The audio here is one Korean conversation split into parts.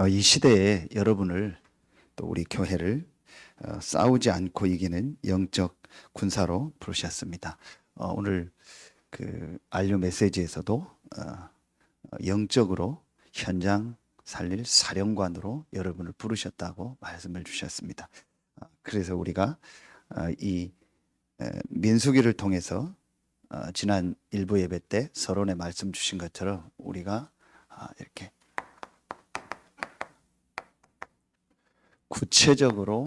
이 시대에 여러분을 또 우리 교회를 싸우지 않고 이기는 영적 군사로 부르셨습니다. 오늘 그 안류 메시지에서도 영적으로 현장 살릴 사령관으로 여러분을 부르셨다고 말씀을 주셨습니다. 그래서 우리가 이 민수기를 통해서 지난 일부 예배 때 서론에 말씀 주신 것처럼 우리가 이렇게 구체적으로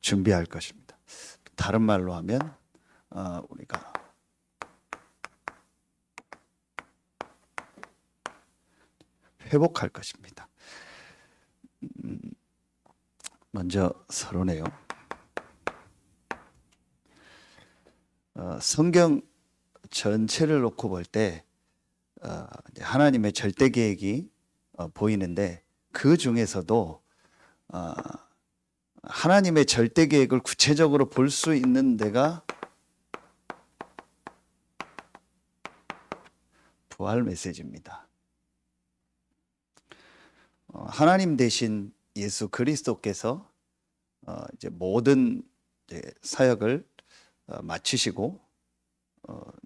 준비할 것입니다. 다른 말로 하면 우리가 회복할 것입니다. 먼저 서론해요. 성경 전체를 놓고 볼 때 하나님의 절대 계획이 보이는데 그 중에서도 하나님의 절대 계획을 구체적으로 볼 수 있는 데가 부활 메시지입니다. 하나님 대신 예수 그리스도께서 이제 모든 사역을 마치시고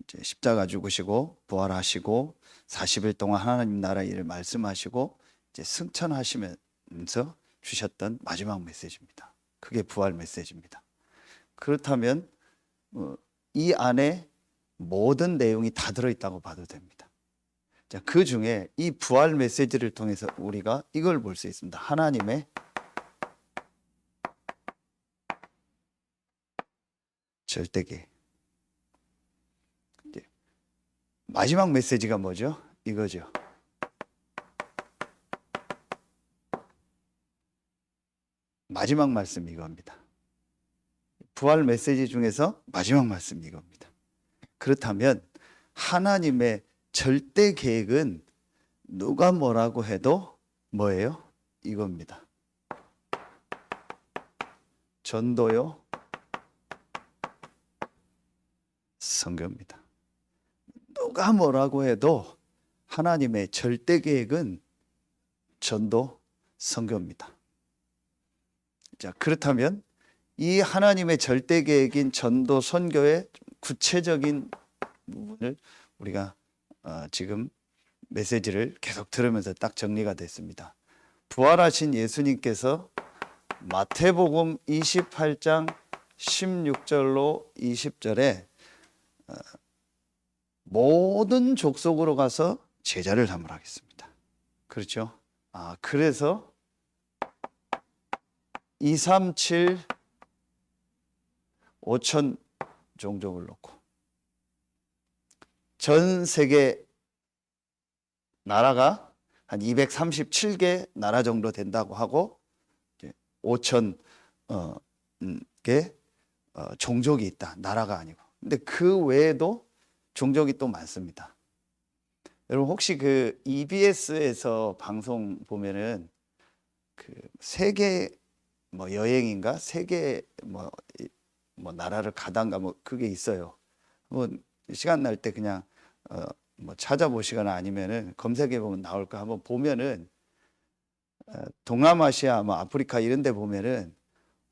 이제 십자가 죽으시고 부활하시고 40일 동안 하나님 나라 일을 말씀하시고 이제 승천하시면서 주셨던 마지막 메시지입니다. 그게 부활 메시지입니다. 그렇다면 이 안에 모든 내용이 다 들어있다고 봐도 됩니다. 자, 그 중에 이 부활 메시지를 통해서 우리가 이걸 볼 수 있습니다. 하나님의 절대계. 마지막 메시지가 뭐죠? 이거죠. 마지막 말씀 이겁니다. 부활 메시지 중에서 마지막 말씀 이겁니다. 그렇다면 하나님의 절대 계획은 누가 뭐라고 해도 뭐예요? 이겁니다. 전도요, 선교입니다. 누가 뭐라고 해도 하나님의 절대 계획은 전도, 선교입니다. 자, 그렇다면 이 하나님의 절대 계획인 전도, 선교의 구체적인 부분을 우리가 지금 메시지를 계속 들으면서 딱 정리가 됐습니다. 부활하신 예수님께서 마태복음 28장 16절로 20절에 모든 족속으로 가서 제자를 삼으라겠습니다. 그렇죠? 그래서 237 5천 종족을 놓고 전 세계 나라가 한 237개 나라 정도 된다고 하고 5천 개 종족이 있다. 나라가 아니고. 근데 그 외에도 종족이 또 많습니다. 여러분 혹시 그 EBS에서 방송 보면은 그 세계 뭐 여행인가 세계 뭐 나라를 가단가 뭐 그게 있어요. 뭐 시간 날 때 그냥 뭐 찾아보시거나 아니면은 검색해 보면 나올 거 한번 보면은 동남아시아 뭐 아프리카 이런 데 보면은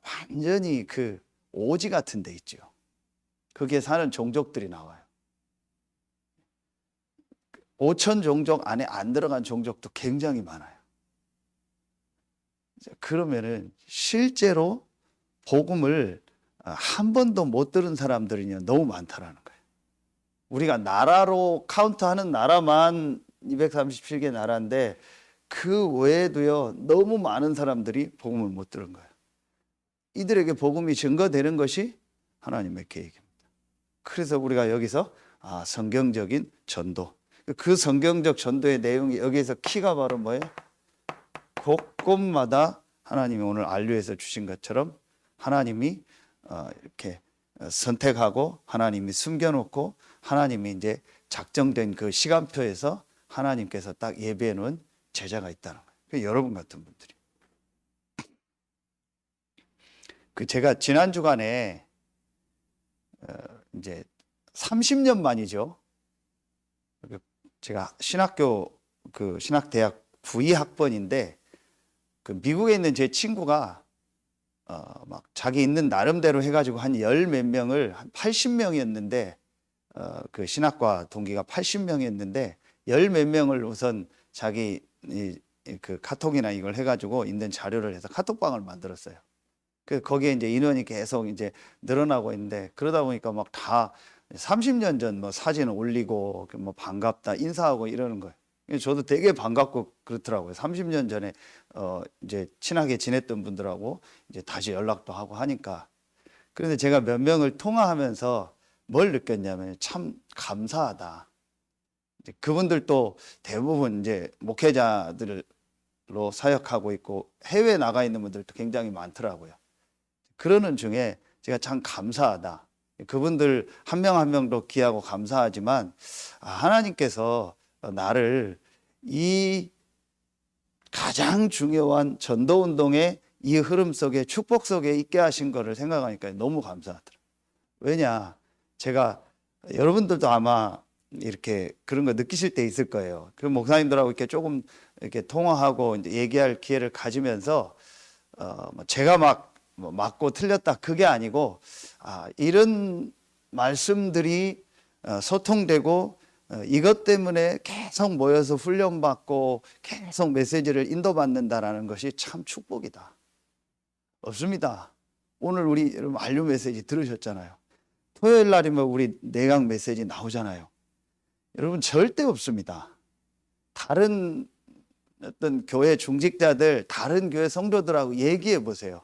완전히 그 오지 같은 데 있죠. 거기에 사는 종족들이 나와요. 5천 종족 안에 안 들어간 종족도 굉장히 많아요. 그러면은 실제로 복음을 한 번도 못 들은 사람들이 너무 많다라는 거예요. 우리가 나라로 카운트하는 나라만 237개 나라인데 그 외에도요 너무 많은 사람들이 복음을 못 들은 거예요. 이들에게 복음이 증거되는 것이 하나님의 계획입니다. 그래서 우리가 여기서 성경적인 전도, 그 성경적 전도의 내용이 여기에서 키가 바로 뭐예요? 곳곳마다 하나님이 오늘 안류에서 주신 것처럼 하나님이 이렇게 선택하고 하나님이 숨겨놓고 하나님이 이제 작정된 그 시간표에서 하나님께서 딱 예배해 놓은 제자가 있다는 거예요. 여러분 같은 분들이. 제가 지난 주간에 이제 30년 만이죠. 제가 신학대학 부의학번인데 미국에 있는 제 친구가 막 자기 있는 나름대로 해가지고 한 열 몇 명을 한 80명이었는데 그 신학과 동기가 80명이었는데 열 몇 명을 우선 자기 그 카톡이나 이걸 해가지고 있는 자료를 해서 카톡방을 만들었어요. 거기에 이제 인원이 계속 이제 늘어나고 있는데 그러다 보니까 막 다 30년 전 뭐 사진 올리고 뭐 반갑다 인사하고 이러는 거예요. 저도 되게 반갑고 그렇더라고요. 30년 전에 이제 친하게 지냈던 분들하고 이제 다시 연락도 하고 하니까. 그런데 제가 몇 명을 통화하면서 뭘 느꼈냐면 참 감사하다. 이제 그분들도 대부분 이제 목회자들로 사역하고 있고 해외에 나가 있는 분들도 굉장히 많더라고요. 그러는 중에 제가 참 감사하다. 그분들 한 명 한 명도 귀하고 감사하지만 하나님께서 나를 이 가장 중요한 전도운동의 이 흐름 속에 축복 속에 있게 하신 거를 생각하니까 너무 감사하더라고요. 왜냐, 제가 여러분들도 아마 이렇게 그런 거 느끼실 때 있을 거예요. 그 목사님들하고 이렇게 조금 이렇게 통화하고 이제 얘기할 기회를 가지면서 제가 막 맞고 틀렸다 그게 아니고 이런 말씀들이 소통되고 이것 때문에 계속 모여서 훈련받고 계속 메시지를 인도받는다라는 것이 참 축복이다. 없습니다. 오늘 우리 여러분 안료 메시지 들으셨잖아요. 토요일 날이면 우리 내강 메시지 나오잖아요. 여러분 절대 없습니다. 다른 어떤 교회 중직자들, 다른 교회 성도들하고 얘기해 보세요.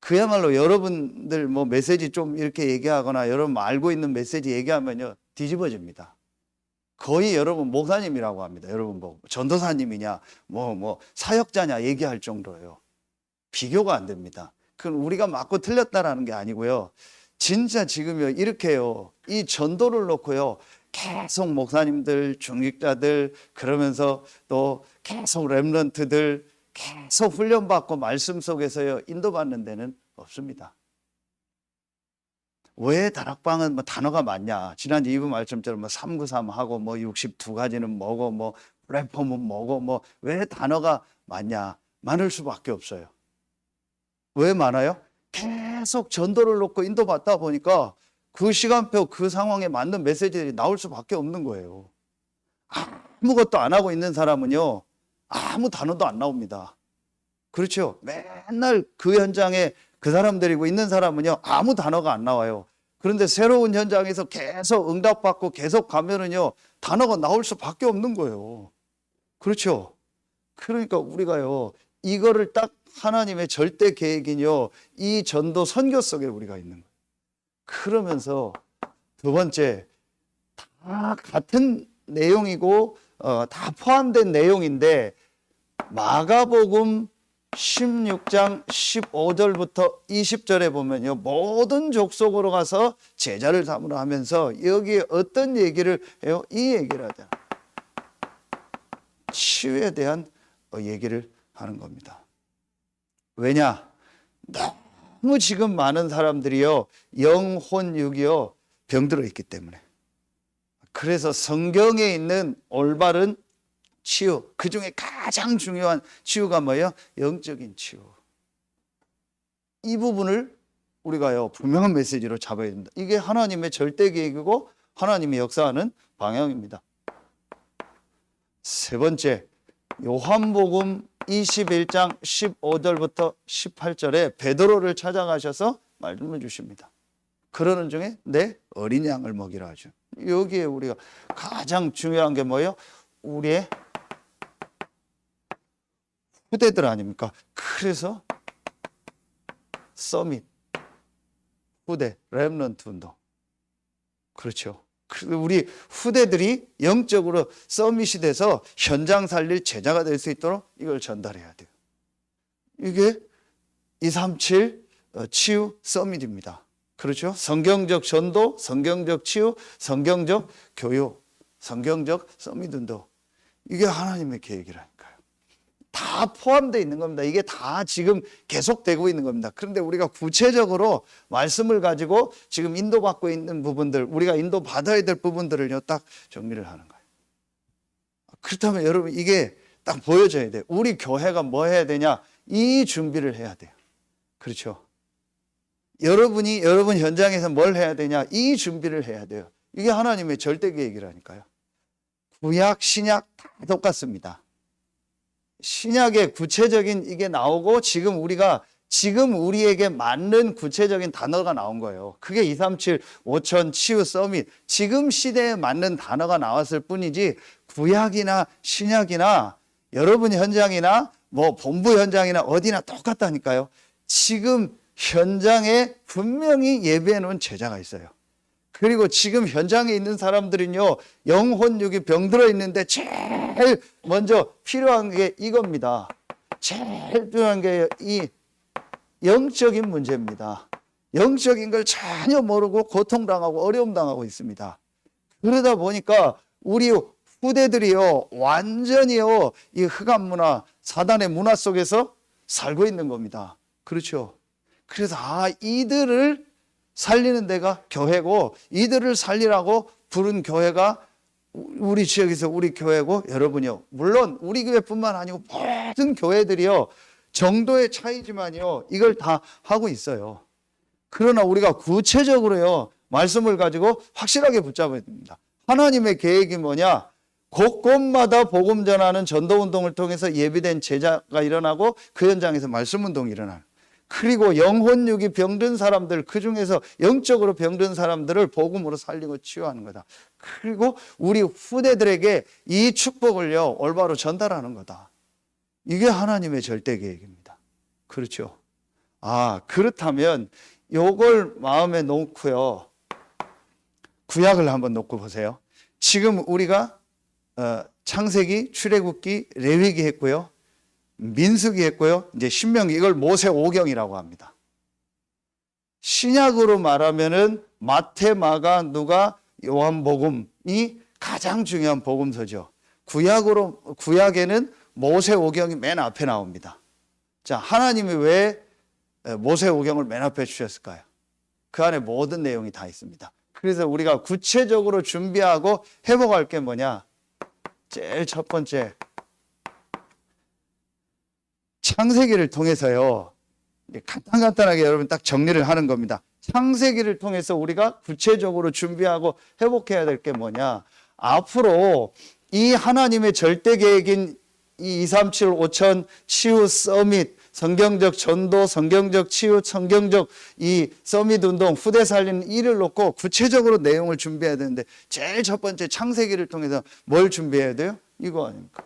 그야말로 여러분들 뭐 메시지 좀 이렇게 얘기하거나 여러분 알고 있는 메시지 얘기하면요 뒤집어집니다. 거의 여러분 목사님이라고 합니다. 여러분 뭐 전도사님이냐 뭐 사역자냐 얘기할 정도예요. 비교가 안 됩니다. 그건 우리가 맞고 틀렸다라는 게 아니고요. 진짜 지금요 이렇게요 이 전도를 놓고요 계속 목사님들 중직자들 그러면서 또 계속 렘넌트들 계속 훈련받고 말씀 속에서요 인도받는 데는 없습니다. 왜 다락방은 뭐 단어가 많냐? 지난주 이부 말씀처럼 뭐 393 하고 뭐 62가지는 뭐고 뭐 플랫폼은 뭐고 뭐 왜 단어가 많냐? 많을 수밖에 없어요. 왜 많아요? 계속 전도를 놓고 인도받다 보니까 그 시간표 그 상황에 맞는 메시지들이 나올 수밖에 없는 거예요. 아무것도 안 하고 있는 사람은요 아무 단어도 안 나옵니다. 그렇죠? 맨날 그 현장에 그 사람들이고 있는 사람은요 아무 단어가 안 나와요. 그런데 새로운 현장에서 계속 응답받고 계속 가면은요 단어가 나올 수밖에 없는 거예요. 그렇죠? 그러니까 우리가요 이거를 딱 하나님의 절대 계획이요 이 전도 선교 속에 우리가 있는 거예요. 그러면서 두 번째 다 같은 내용이고 다 포함된 내용인데 마가복음 16장 15절부터 20절에 보면요 모든 족속으로 가서 제자를 삼으라 하면서 여기에 어떤 얘기를 해요? 이 얘기를 하잖아요. 치유에 대한 얘기를 하는 겁니다. 왜냐? 너무 지금 많은 사람들이요 영혼육이요 병들어 있기 때문에. 그래서 성경에 있는 올바른 치유, 그 중에 가장 중요한 치유가 뭐예요? 영적인 치유. 이 부분을 우리가요 분명한 메시지로 잡아야 됩니다. 이게 하나님의 절대 계획이고 하나님의 역사하는 방향입니다. 세 번째, 요한복음 21장 15절부터 18절에 베드로를 찾아가셔서 말씀을 주십니다. 그러는 중에 내 어린 양을 먹이라 하죠. 여기에 우리가 가장 중요한 게 뭐예요? 우리의 후대들 아닙니까? 그래서 서밋, 후대, 렘넌트 운동. 그렇죠. 우리 후대들이 영적으로 서밋이 돼서 현장 살릴 제자가 될 수 있도록 이걸 전달해야 돼요. 이게 237 치유 서밋입니다. 그렇죠? 성경적 전도, 성경적 치유, 성경적 교육, 성경적 서밋 운동. 이게 하나님의 계획이라니까요. 다 포함되어 있는 겁니다. 이게 다 지금 계속되고 있는 겁니다. 그런데 우리가 구체적으로 말씀을 가지고 지금 인도받고 있는 부분들, 우리가 인도받아야 될 부분들을 딱 정리를 하는 거예요. 그렇다면 여러분 이게 딱 보여져야 돼요. 우리 교회가 뭐 해야 되냐? 이 준비를 해야 돼요. 그렇죠? 여러분이 여러분 현장에서 뭘 해야 되냐? 이 준비를 해야 돼요. 이게 하나님의 절대 계획이라니까요. 구약, 신약 다 똑같습니다. 신약의 구체적인 이게 나오고 지금 우리에게 맞는 구체적인 단어가 나온 거예요. 그게 237 5천 치유 서밋 지금 시대에 맞는 단어가 나왔을 뿐이지 구약이나 신약이나 여러분 현장이나 뭐 본부 현장이나 어디나 똑같다니까요. 지금 현장에 분명히 예배해 놓은 제자가 있어요. 그리고 지금 현장에 있는 사람들은요, 영혼육이 병들어 있는데 제일 먼저 필요한 게 이겁니다. 제일 필요한 게 이 영적인 문제입니다. 영적인 걸 전혀 모르고 고통당하고 어려움당하고 있습니다. 그러다 보니까 우리 후대들이요, 완전히요, 이 흑암 문화, 사단의 문화 속에서 살고 있는 겁니다. 그렇죠? 그래서 이들을 살리는 데가 교회고 이들을 살리라고 부른 교회가 우리 지역에서 우리 교회고 여러분이요. 물론 우리 교회뿐만 아니고 모든 교회들이요. 정도의 차이지만요. 이걸 다 하고 있어요. 그러나 우리가 구체적으로요. 말씀을 가지고 확실하게 붙잡아야 됩니다. 하나님의 계획이 뭐냐? 곳곳마다 복음 전하는 전도운동을 통해서 예비된 제자가 일어나고 그 현장에서 말씀운동이 일어나는 그리고 영혼육이 병든 사람들 그중에서 영적으로 병든 사람들을 복음으로 살리고 치유하는 거다. 그리고 우리 후대들에게 이 축복을요 올바로 전달하는 거다. 이게 하나님의 절대 계획입니다. 그렇죠? 그렇다면 요걸 마음에 놓고요 구약을 한번 놓고 보세요. 지금 우리가 창세기, 출애굽기, 레위기 했고요. 민수기 했고요. 이제 신명기 이걸 모세오경이라고 합니다. 신약으로 말하면은 마태, 마가, 누가, 요한복음이 가장 중요한 복음서죠. 구약에는 모세오경이 맨 앞에 나옵니다. 자, 하나님이 왜 모세오경을 맨 앞에 주셨을까요? 그 안에 모든 내용이 다 있습니다. 그래서 우리가 구체적으로 준비하고 회복할 게 뭐냐? 제일 첫 번째 창세기를 통해서요. 간단하게 여러분 딱 정리를 하는 겁니다. 창세기를 통해서 우리가 구체적으로 준비하고 회복해야 될 게 뭐냐? 앞으로 이 하나님의 절대 계획인 이 237 5천 치유 서밋, 성경적 전도, 성경적 치유, 성경적 이 서밋 운동, 후대 살리는 일을 놓고 구체적으로 내용을 준비해야 되는데 제일 첫 번째 창세기를 통해서 뭘 준비해야 돼요? 이거 아닙니까?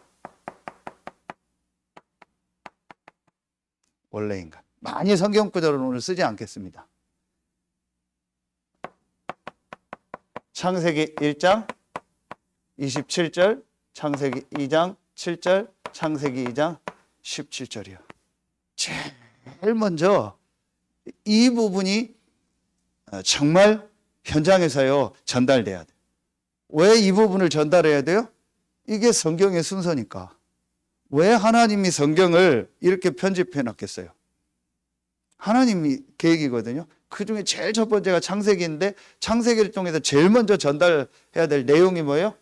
원래 인간. 많이 성경 구절을 오늘 쓰지 않겠습니다. 창세기 1장 27절, 창세기 2장 7절, 창세기 2장 17절이요. 제일 먼저 이 부분이 정말 현장에서요 전달돼야 돼요. 왜 이 부분을 전달해야 돼요? 이게 성경의 순서니까. 왜 하나님이 성경을 이렇게 편집해 놨겠어요? 하나님이 계획이거든요. 그 중에 제일 첫 번째가 창세기인데 창세기를 통해서 제일 먼저 전달해야 될 내용이 뭐예요?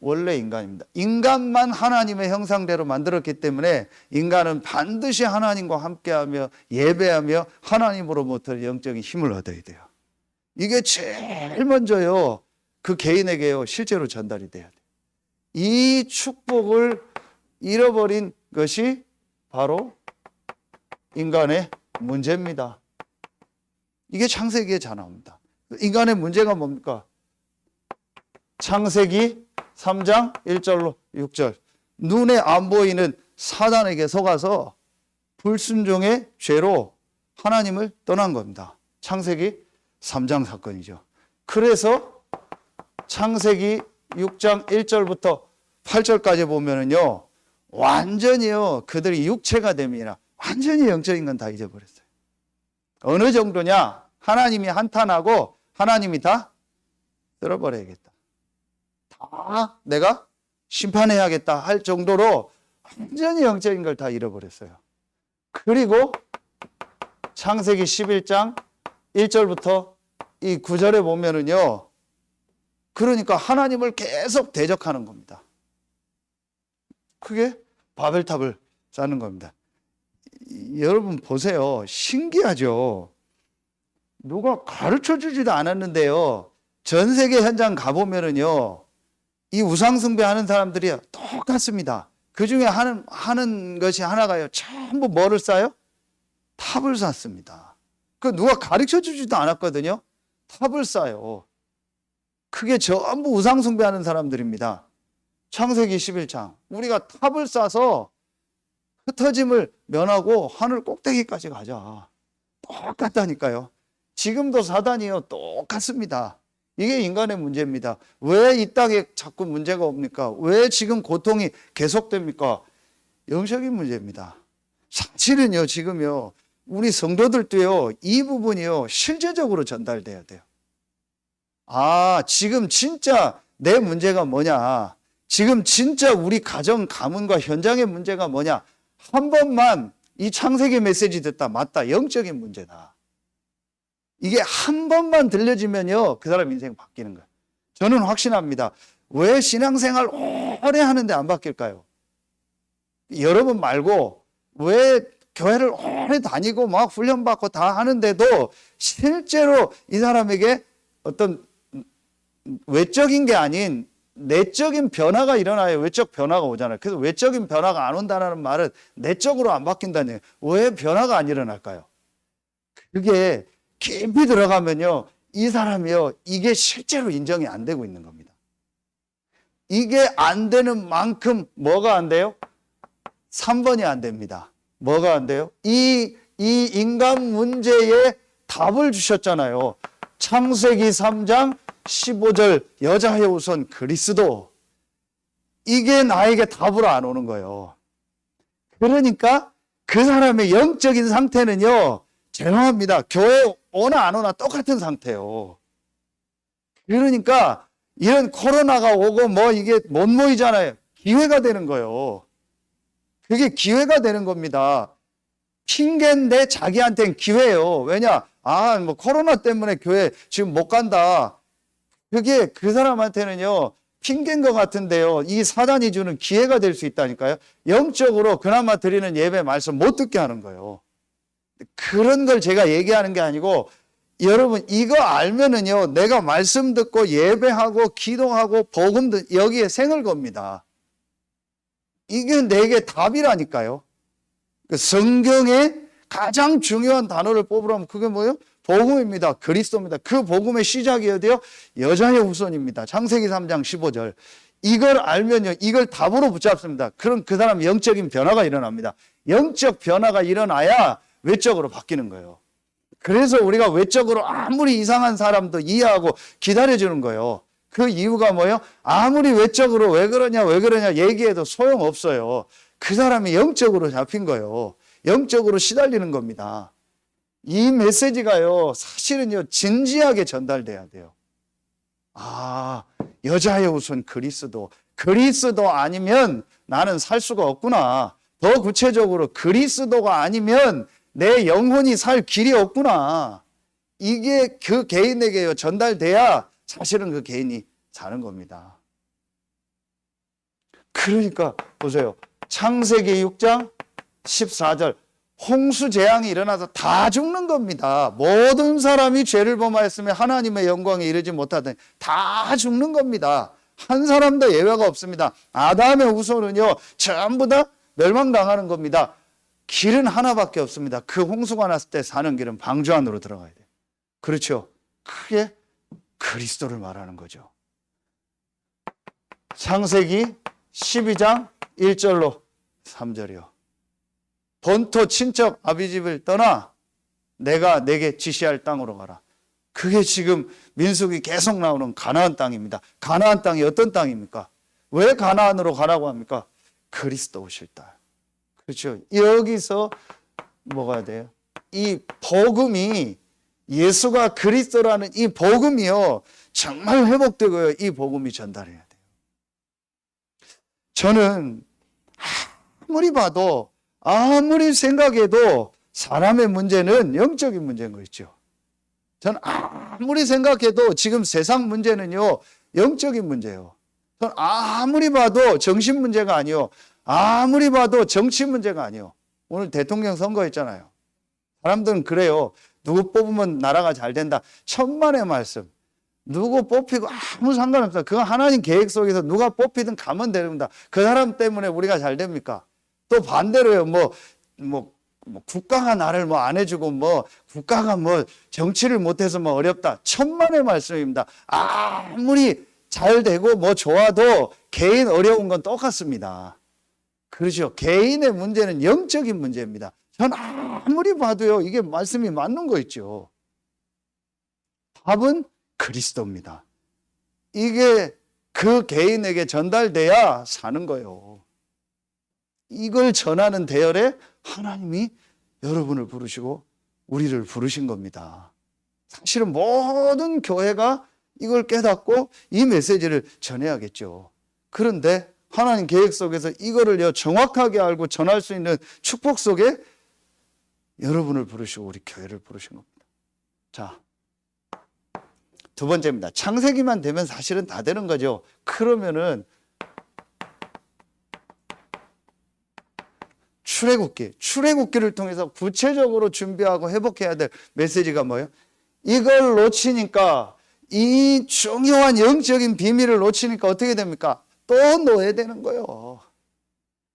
원래 인간입니다. 인간만 하나님의 형상대로 만들었기 때문에 인간은 반드시 하나님과 함께하며 예배하며 하나님으로부터 영적인 힘을 얻어야 돼요. 이게 제일 먼저요. 그 개인에게요. 실제로 전달이 돼야 돼요. 이 축복을 잃어버린 것이 바로 인간의 문제입니다. 이게 창세기에 다 나옵니다. 인간의 문제가 뭡니까? 창세기 3장 1절로 6절. 눈에 안 보이는 사단에게 속아서 불순종의 죄로 하나님을 떠난 겁니다. 창세기 3장 사건이죠. 그래서 창세기 6장 1절부터 8절까지 보면은요, 완전히요, 그들이 육체가 됨이라 완전히 영적인 건 다 잊어버렸어요. 어느 정도냐? 하나님이 한탄하고 하나님이 다 쓸어버려야겠다. 다 내가 심판해야겠다 할 정도로 완전히 영적인 걸 다 잃어버렸어요. 그리고 창세기 11장 1절부터 이 9절에 보면은요, 그러니까 하나님을 계속 대적하는 겁니다. 그게 바벨탑을 쌓는 겁니다. 여러분 보세요. 신기하죠? 누가 가르쳐 주지도 않았는데요, 전 세계 현장 가보면은요, 이 우상숭배하는 사람들이 똑같습니다. 그 중에 하는 것이 하나가요, 전부 뭐를 쌓아요? 탑을 쌓습니다. 그 누가 가르쳐 주지도 않았거든요. 탑을 쌓아요. 그게 전부 우상숭배하는 사람들입니다. 창세기 11장, 우리가 탑을 쌓아서 흩어짐을 면하고 하늘 꼭대기까지 가자. 똑같다니까요. 지금도 사단이요, 똑같습니다. 이게 인간의 문제입니다. 왜 이 땅에 자꾸 문제가 옵니까? 왜 지금 고통이 계속됩니까? 영적인 문제입니다. 사실은요, 지금요, 우리 성도들도요, 이 부분이요, 실제적으로 전달돼야 돼요. 아, 지금 진짜 내 문제가 뭐냐? 지금 진짜 우리 가정, 가문과 현장의 문제가 뭐냐? 한 번만 이 창세기 메시지 듣다, 맞다, 영적인 문제다. 이게 한 번만 들려지면요, 그 사람 인생 바뀌는 거예요. 저는 확신합니다. 왜 신앙생활 오래 하는데 안 바뀔까요? 여러분 말고 왜 교회를 오래 다니고 막 훈련받고 다 하는데도 실제로 이 사람에게 어떤 외적인 게 아닌 내적인 변화가 일어나요. 외적 변화가 오잖아요. 그래서 외적인 변화가 안 온다는 말은 내적으로 안 바뀐다는 얘기예요. 왜 변화가 안 일어날까요? 그게 깊이 들어가면요, 이 사람이요, 이게 실제로 인정이 안 되고 있는 겁니다. 이게 안 되는 만큼 뭐가 안 돼요? 3번이 안 됩니다. 뭐가 안 돼요? 이 인간 문제에 답을 주셨잖아요. 창세기 3장 15절, 여자의 우선 그리스도. 이게 나에게 답으로 안 오는 거예요. 그러니까 그 사람의 영적인 상태는요, 죄송합니다, 교회 오나 안 오나 똑같은 상태예요. 그러니까 이런 코로나가 오고 뭐 이게 못 모이잖아요. 기회가 되는 거예요. 그게 기회가 되는 겁니다. 핑계인데 자기한테는 기회예요. 왜냐? 뭐 코로나 때문에 교회 지금 못 간다. 그게 그 사람한테는요, 핑계인 것 같은데요, 이 사단이 주는 기회가 될 수 있다니까요. 영적으로 그나마 드리는 예배 말씀 못 듣게 하는 거예요. 그런 걸 제가 얘기하는 게 아니고, 여러분 이거 알면은요, 내가 말씀 듣고 예배하고 기도하고 복음 여기에 생을 겁니다. 이게 내게 답이라니까요. 성경에 가장 중요한 단어를 뽑으라면 그게 뭐예요? 복음입니다. 그리스도입니다. 그 복음의 시작이 어디요? 여자의 후손입니다. 창세기 3장 15절. 이걸 알면요, 이걸 답으로 붙잡습니다. 그럼 그 사람 영적인 변화가 일어납니다. 영적 변화가 일어나야 외적으로 바뀌는 거예요. 그래서 우리가 외적으로 아무리 이상한 사람도 이해하고 기다려주는 거예요. 그 이유가 뭐예요? 아무리 외적으로 왜 그러냐 얘기해도 소용없어요. 그 사람이 영적으로 잡힌 거예요. 영적으로 시달리는 겁니다. 이 메시지가요, 사실은요, 진지하게 전달돼야 돼요. 아, 여자의 우선 그리스도. 그리스도 아니면 나는 살 수가 없구나. 더 구체적으로 그리스도가 아니면 내 영혼이 살 길이 없구나. 이게 그 개인에게요, 전달돼야 사실은 그 개인이 사는 겁니다. 그러니까 보세요. 창세기 6장 14절. 홍수 재앙이 일어나서 다 죽는 겁니다. 모든 사람이 죄를 범하였으면 하나님의 영광에 이르지 못하더니 다 죽는 겁니다. 한 사람도 예외가 없습니다. 아담의 후손은요, 전부 다 멸망당하는 겁니다. 길은 하나밖에 없습니다. 그 홍수가 났을 때 사는 길은 방주 안으로 들어가야 돼요. 그렇죠? 그게 그리스도를 말하는 거죠. 창세기 12장 1절로 3절이요. 본토 친척 아비집을 떠나 내가 내게 지시할 땅으로 가라. 그게 지금 민수기 계속 나오는 가나안 땅입니다. 가나안 땅이 어떤 땅입니까? 왜 가나안으로 가라고 합니까? 그리스도 오실 땅. 그렇죠. 여기서 뭐가 돼요? 이 복음이, 예수가 그리스도라는 이 복음이요, 정말 회복되고요, 이 복음이 전달해야 돼요. 저는 아무리 봐도 아무리 생각해도 사람의 문제는 영적인 문제인 거 있죠. 저는 아무리 생각해도 지금 세상 문제는요, 영적인 문제예요. 저는 아무리 봐도 정신 문제가 아니요, 아무리 봐도 정치 문제가 아니요. 오늘 대통령 선거했잖아요. 사람들은 그래요. 누구 뽑으면 나라가 잘 된다. 천만의 말씀. 누구 뽑히고 아무 상관없어요. 그건 하나님 계획 속에서 누가 뽑히든 가면 됩니다. 그 사람 때문에 우리가 잘 됩니까? 또 반대로요. 국가가 나를 안 해주고 국가가 정치를 못해서 어렵다. 천만의 말씀입니다. 아무리 잘 되고 좋아도 개인 어려운 건 똑같습니다. 그렇죠. 개인의 문제는 영적인 문제입니다. 전 아무리 봐도요, 이게 말씀이 맞는 거 있죠. 답은 그리스도입니다. 이게 그 개인에게 전달돼야 사는 거예요. 이걸 전하는 대열에 하나님이 여러분을 부르시고 우리를 부르신 겁니다. 사실은 모든 교회가 이걸 깨닫고 이 메시지를 전해야겠죠. 그런데 하나님 계획 속에서 이거를 정확하게 알고 전할 수 있는 축복 속에 여러분을 부르시고 우리 교회를 부르신 겁니다. 자, 두 번째입니다. 창세기만 되면 사실은 다 되는 거죠. 그러면은 출애굽기를 통해서 구체적으로 준비하고 회복해야 될 메시지가 뭐예요? 이걸 놓치니까, 이 중요한 영적인 비밀을 놓치니까 어떻게 됩니까? 또 노예되는 거예요.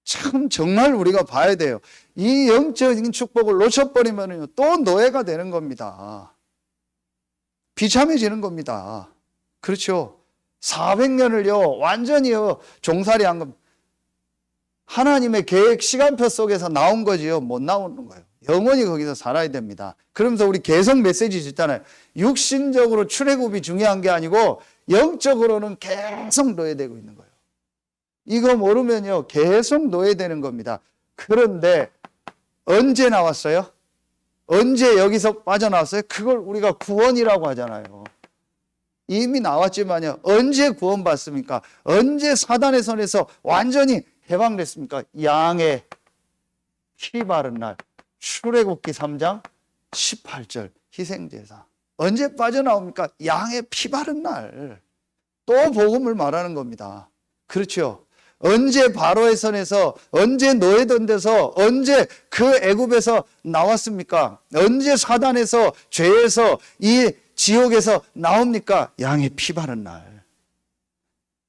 참 정말 우리가 봐야 돼요. 이 영적인 축복을 놓쳐버리면 또 노예가 되는 겁니다. 비참해지는 겁니다. 그렇죠. 400년을요 완전히 종살이 한 겁니다. 하나님의 계획 시간표 속에서 나온 거지요. 못 나오는 거예요. 영원히 거기서 살아야 됩니다. 그러면서 우리 개성 메시지 있잖아요. 육신적으로 출애굽이 중요한 게 아니고 영적으로는 계속 노예되고 있는 거예요. 이거 모르면요 계속 노예되는 겁니다. 그런데 언제 나왔어요? 언제 여기서 빠져나왔어요? 그걸 우리가 구원이라고 하잖아요. 이미 나왔지만요 언제 구원받습니까? 언제 사단의 손에서 완전히 해방됐습니까? 양의 피 바른 날, 출애굽기 3장 18절 희생제사. 언제 빠져나옵니까? 양의 피 바른 날. 또 복음을 말하는 겁니다. 그렇죠. 언제 바로의 손에서, 언제 노예된 데서, 언제 그 애굽에서 나왔습니까? 언제 사단에서, 죄에서, 이 지옥에서 나옵니까? 양의 피 바른 날.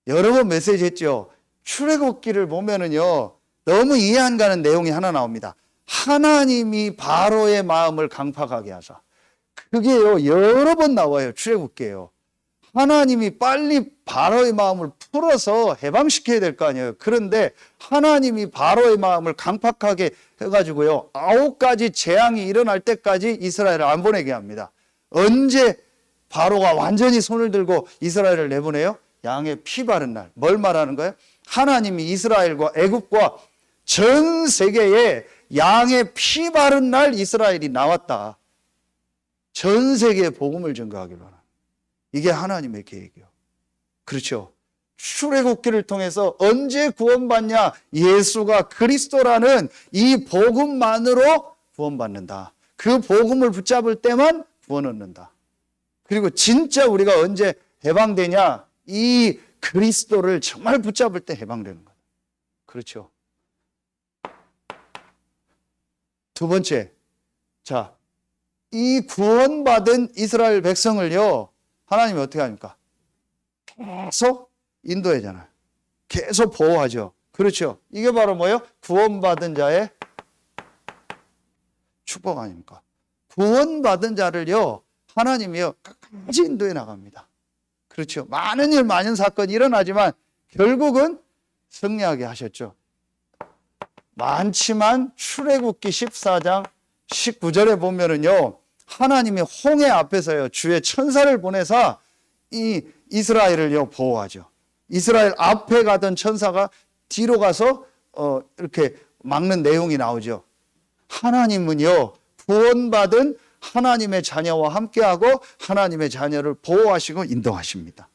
여러 번 메시지 했죠. 출애굽기를 보면은요 너무 이해 안 가는 내용이 하나 나옵니다. 하나님이 바로의 마음을 강팍하게 하사. 그게요 여러 번 나와요. 출애굽기에요. 하나님이 빨리 바로의 마음을 풀어서 해방시켜야 될 거 아니에요. 그런데 하나님이 바로의 마음을 강팍하게 해가지고요 9가지 재앙이 일어날 때까지 이스라엘을 안 보내게 합니다. 언제 바로가 완전히 손을 들고 이스라엘을 내보내요? 양의 피 바른 날. 뭘 말하는 거예요? 하나님이 이스라엘과 애굽과 전 세계에 양의 피 바른 날 이스라엘이 나왔다. 전 세계에 복음을 전가하기로 하는. 이게 하나님의 계획이요. 그렇죠. 출애굽기를 통해서 언제 구원받냐? 예수가 그리스도라는 이 복음만으로 구원받는다. 그 복음을 붙잡을 때만 구원 얻는다. 그리고 진짜 우리가 언제 해방되냐? 이 그리스도를 정말 붙잡을 때 해방되는 거예요. 그렇죠. 두 번째, 자, 이 구원받은 이스라엘 백성을요 하나님이 어떻게 합니까? 계속 인도하잖아요. 계속 보호하죠. 그렇죠. 이게 바로 뭐예요? 구원받은 자의 축복 아닙니까? 구원받은 자를요 하나님이요 끝까지 인도해 나갑니다. 그렇죠. 많은 일, 많은 사건이 일어나지만 결국은 승리하게 하셨죠. 많지만 출애굽기 14장 19절에 보면은요 하나님이 홍해 앞에서요 주의 천사를 보내사 이 이스라엘을요 보호하죠. 이스라엘 앞에 가던 천사가 뒤로 가서 이렇게 막는 내용이 나오죠. 하나님은요 구원받은 하나님의 자녀와 함께하고 하나님의 자녀를 보호하시고 인도하십니다.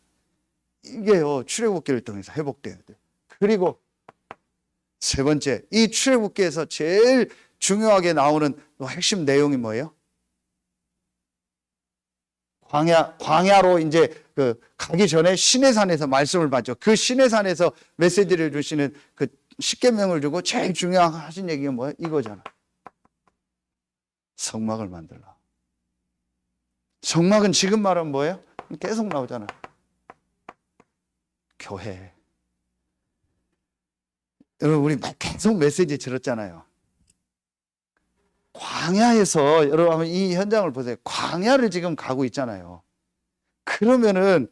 이게요 출애굽기를 통해서 회복돼야 돼요. 그리고 세 번째, 이 출애굽기에서 제일 중요하게 나오는 핵심 내용이 뭐예요? 광야로 이제 가기 전에 시내산에서 말씀을 받죠. 그 시내산에서 메시지를 주시는 그 십계명을 주고 제일 중요하신 얘기가 뭐예요? 이거잖아. 성막을 만들라. 성막은 지금 말하면 뭐예요? 계속 나오잖아. 교회. 여러분, 우리 계속 메시지 들었잖아요. 광야에서 여러분 한번 이 현장을 보세요. 광야를 지금 가고 있잖아요. 그러면은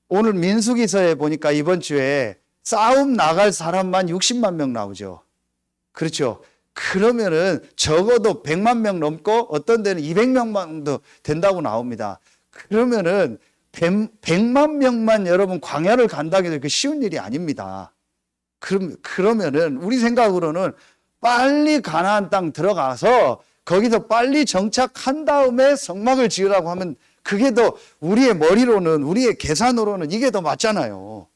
오늘 민수기서에 보니까 이번 주에 싸움 나갈 사람만 60만 명 나오죠. 그렇죠. 그러면은 적어도 100만 명 넘고 어떤 데는 200명도 된다고 나옵니다. 그러면은 100만 명만 여러분 광야를 간다고 해도 그 쉬운 일이 아닙니다. 그러면은 우리 생각으로는 빨리 가나안 땅 들어가서 거기서 빨리 정착한 다음에 성막을 지으라고 하면 그게 더 우리의 머리로는, 우리의 계산으로는 이게 더 맞잖아요.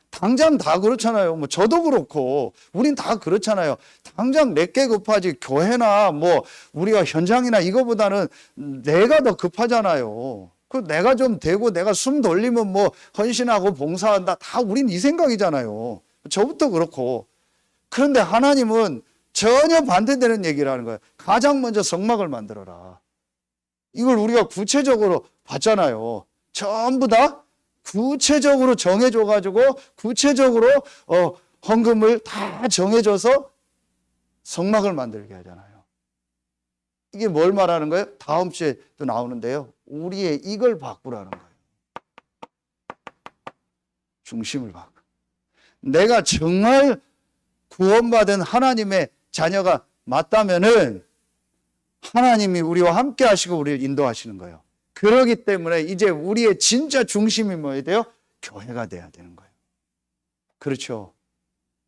당장 다 그렇잖아요. 뭐 저도 그렇고 우린 다 그렇잖아요. 당장 내게 급하지 교회나 뭐 우리가 현장이나 이거보다는 내가 더 급하잖아요. 그 내가 좀 되고 내가 숨 돌리면 뭐 헌신하고 봉사한다. 다 우린 이 생각이잖아요. 저부터 그렇고. 그런데 하나님은 전혀 반대되는 얘기를 하는 거예요. 가장 먼저 성막을 만들어라. 이걸 우리가 구체적으로 봤잖아요. 전부 다 구체적으로 정해줘가지고 구체적으로 헌금을 다 정해줘서 성막을 만들게 하잖아요. 이게 뭘 말하는 거예요? 다음 주에 또 나오는데요. 우리의 이걸 바꾸라는 거예요. 중심을 바꿔. 내가 정말 구원받은 하나님의 자녀가 맞다면은 하나님이 우리와 함께 하시고 우리를 인도하시는 거예요. 그렇기 때문에 이제 우리의 진짜 중심이 뭐야 돼요? 교회가 돼야 되는 거예요. 그렇죠.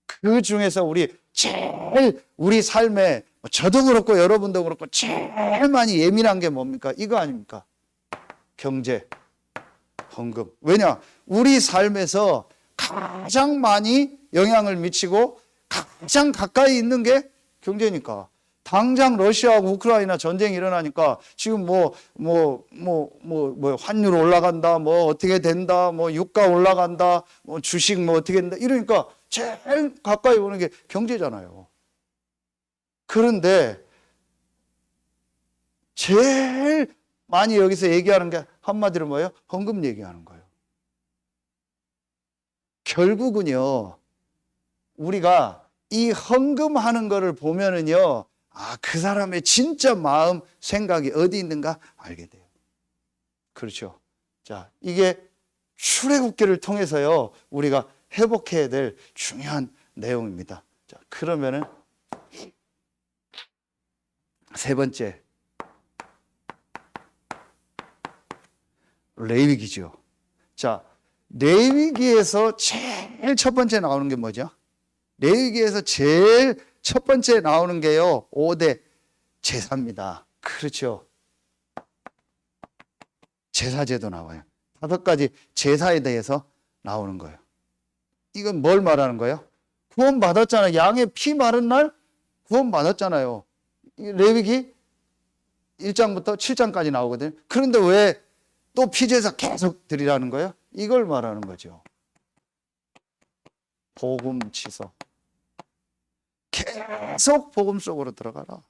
그 중에서 우리 삶에 저도 그렇고 여러분도 그렇고 제일 많이 예민한 게 뭡니까? 이거 아닙니까? 경제, 헌금. 왜냐? 우리 삶에서 가장 많이 영향을 미치고 가장 가까이 있는 게 경제니까. 당장 러시아하고 우크라이나 전쟁이 일어나니까 지금 환율 올라간다, 뭐 어떻게 된다, 뭐 유가 올라간다, 뭐 주식 뭐 어떻게 된다 이러니까 제일 가까이 오는 게 경제잖아요. 그런데 제일 많이 여기서 얘기하는 게 한마디로 뭐예요? 헌금 얘기하는 거예요. 결국은요, 우리가 이 헌금하는 거를 보면은요, 그 사람의 진짜 마음, 생각이 어디 있는가 알게 돼요. 그렇죠. 자, 이게 출애굽기를 통해서요, 우리가 회복해야 될 중요한 내용입니다. 자, 그러면은 세 번째, 레위기죠. 자, 레위기에서 제일 첫 번째 나오는 게 뭐죠? 레위기에서 제일 첫 번째 나오는 게요, 5대 제사입니다. 그렇죠. 제사제도 나와요. 5가지 제사에 대해서 나오는 거예요. 이건 뭘 말하는 거예요? 구원 받았잖아요. 양의 피 마른 날 구원 받았잖아요. 레위기 1장부터 7장까지 나오거든요. 그런데 왜 또 피제사 계속 드리라는 거예요? 이걸 말하는 거죠. 복음 취소. 계속 복음 속으로 들어가라.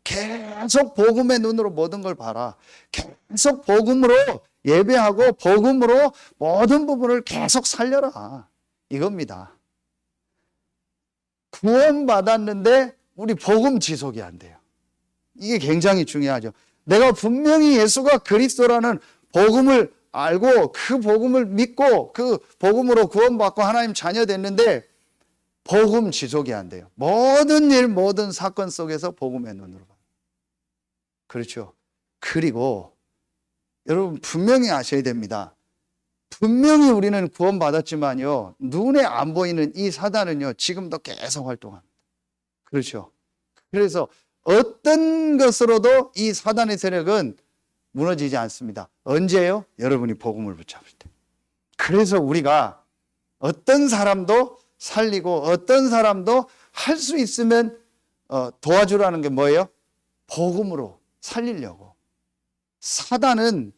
계속 복음의 눈으로 모든 걸 봐라. 계속 복음으로 예배하고 복음으로 모든 부분을 계속 살려라. 이겁니다. 구원받았는데 우리 복음 지속이 안 돼요. 이게 굉장히 중요하죠. 내가 분명히 예수가 그리스도라는 복음을 알고 그 복음을 믿고 그 복음으로 구원받고 하나님 자녀 됐는데 복음 지속이 안 돼요. 모든 일, 모든 사건 속에서 복음의 눈으로 봐요. 그렇죠. 그리고 여러분 분명히 아셔야 됩니다. 분명히 우리는 구원받았지만요, 눈에 안 보이는 이 사단은요, 지금도 계속 활동합니다. 그렇죠. 그래서 어떤 것으로도 이 사단의 세력은 무너지지 않습니다. 언제요? 여러분이 복음을 붙잡을 때. 그래서 우리가 어떤 사람도 살리고 어떤 사람도 할 수 있으면 도와주라는 게 뭐예요? 복음으로 살리려고. 사단은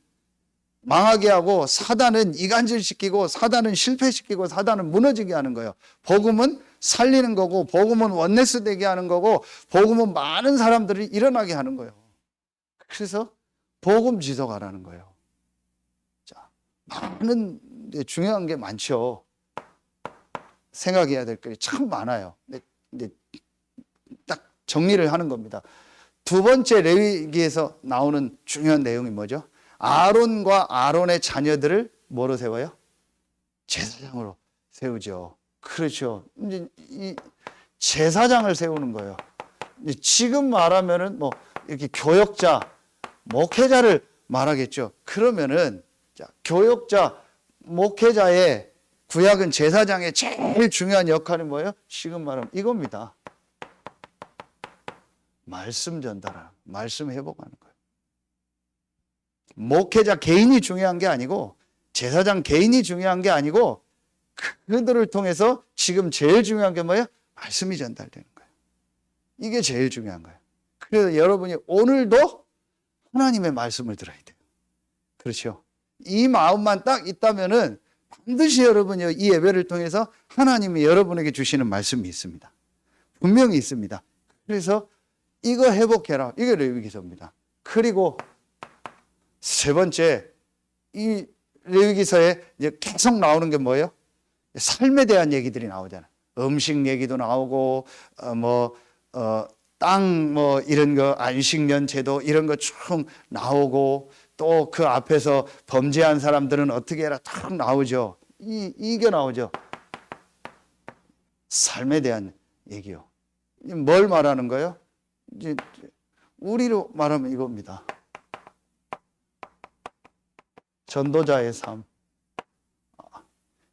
망하게 하고, 사단은 이간질시키고, 사단은 실패시키고, 사단은 무너지게 하는 거예요. 복음은 살리는 거고, 복음은 원네스 되게 하는 거고, 복음은 많은 사람들이 일어나게 하는 거예요. 그래서 복음 지도가라는 거예요. 자, 많은 중요한 게 많죠. 생각해야 될 게 참 많아요. 근데 딱 정리를 하는 겁니다. 두 번째 레위기에서 나오는 중요한 내용이 뭐죠? 아론과 아론의 자녀들을 뭐로 세워요? 제사장으로 세우죠. 그렇죠. 이제 이 제사장을 세우는 거예요. 지금 말하면은 뭐 이렇게 교역자, 목회자를 말하겠죠. 그러면은 자, 교역자, 목회자의 구약은 제사장의 제일 중요한 역할은 뭐예요? 지금 말하면 이겁니다. 말씀 전달하는, 말씀 회복하는 거예요. 목회자 개인이 중요한 게 아니고, 제사장 개인이 중요한 게 아니고, 그들을 통해서 지금 제일 중요한 게 뭐예요? 말씀이 전달되는 거예요. 이게 제일 중요한 거예요. 그래서 여러분이 오늘도 하나님의 말씀을 들어야 돼요. 그렇죠? 이 마음만 딱 있다면은 반드시 여러분이 이 예배를 통해서 하나님이 여러분에게 주시는 말씀이 있습니다. 분명히 있습니다. 그래서 이거 회복해라. 이게 레위기서입니다. 그리고 세 번째, 이 레위기서에 이제 계속 나오는 게 뭐예요? 삶에 대한 얘기들이 나오잖아요. 음식 얘기도 나오고, 땅 이런 거, 안식년 제도 이런 거 쭉 나오고, 또 그 앞에서 범죄한 사람들은 어떻게 해라 탁 나오죠. 이게 나오죠. 삶에 대한 얘기요. 뭘 말하는 거예요? 이제 우리로 말하면 이겁니다. 전도자의 삶.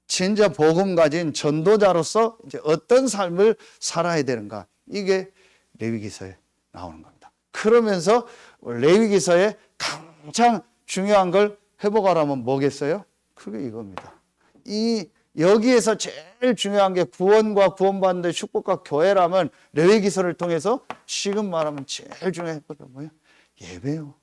진짜 복음 가진 전도자로서 이제 어떤 삶을 살아야 되는가. 이게 레위기서에 나오는 겁니다. 그러면서 레위기서에 가장 중요한 걸 회복하라면 뭐겠어요? 그게 이겁니다. 여기에서 제일 중요한 게 구원과 구원받는 데 축복과 교회라면 레위기서를 통해서 지금 말하면 제일 중요한 게 뭐예요? 예배요.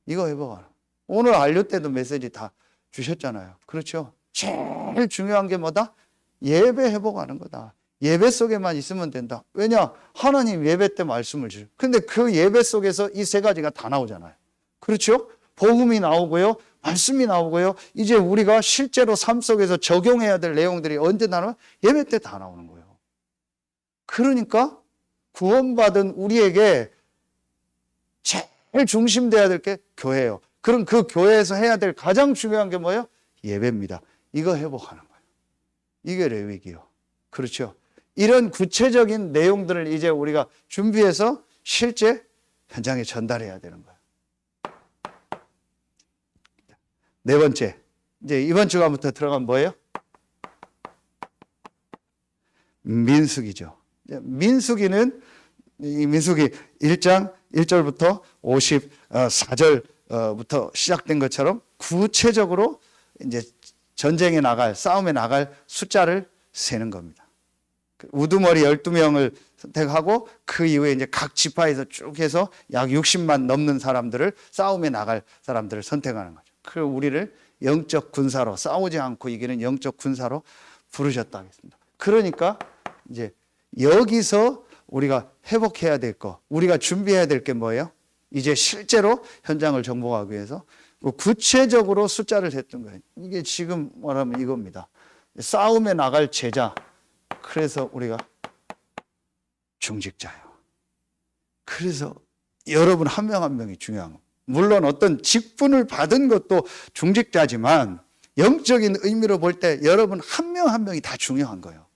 이거 회복하라. 오늘 안료 때도 메시지 다 주셨잖아요. 그렇죠? 제일 중요한 게 뭐다? 예배 회복하는 거다. 예배 속에만 있으면 된다. 왜냐? 하나님 예배 때 말씀을 주죠. 근데 그 예배 속에서 이 세 가지가 다 나오잖아요. 그렇죠? 복음이 나오고요. 말씀이 나오고요. 이제 우리가 실제로 삶 속에서 적용해야 될 내용들이 언제 나오면 예배 때 다 나오는 거예요. 그러니까 구원받은 우리에게 제일 중심돼야 될 게 교회예요. 그럼 그 교회에서 해야 될 가장 중요한 게 뭐예요? 예배입니다. 이거 회복하는 거예요. 이게 레위기요. 그렇죠? 이런 구체적인 내용들을 이제 우리가 준비해서 실제 현장에 전달해야 되는 거예요. 네 번째, 이제 이번 주간부터 들어간 뭐예요? 민수기죠. 민수기는 이 민수기 1장 1절부터 54절부터 시작된 것처럼 구체적으로 이제 전쟁에 나갈, 싸움에 나갈 숫자를 세는 겁니다. 우두머리 12명을 선택하고 그 이후에 이제 각 지파에서 쭉 해서 약 60만 넘는 사람들을 싸움에 나갈 사람들을 선택하는 거죠. 그 우리를 영적 군사로 싸우지 않고 이기는 영적 군사로 부르셨다 하겠습니다. 그러니까 이제 여기서 우리가 회복해야 될 거, 우리가 준비해야 될 게 뭐예요? 이제 실제로 현장을 정복하기 위해서 구체적으로 숫자를 셌던 거예요. 이게 지금 말하면 이겁니다. 싸움에 나갈 제자. 그래서 우리가 중직자예요. 그래서 여러분 한 명 한 명이 중요한 거예요. 물론 어떤 직분을 받은 것도 중직자지만 영적인 의미로 볼 때 여러분 한 명 한 명이 다 중요한 거예요.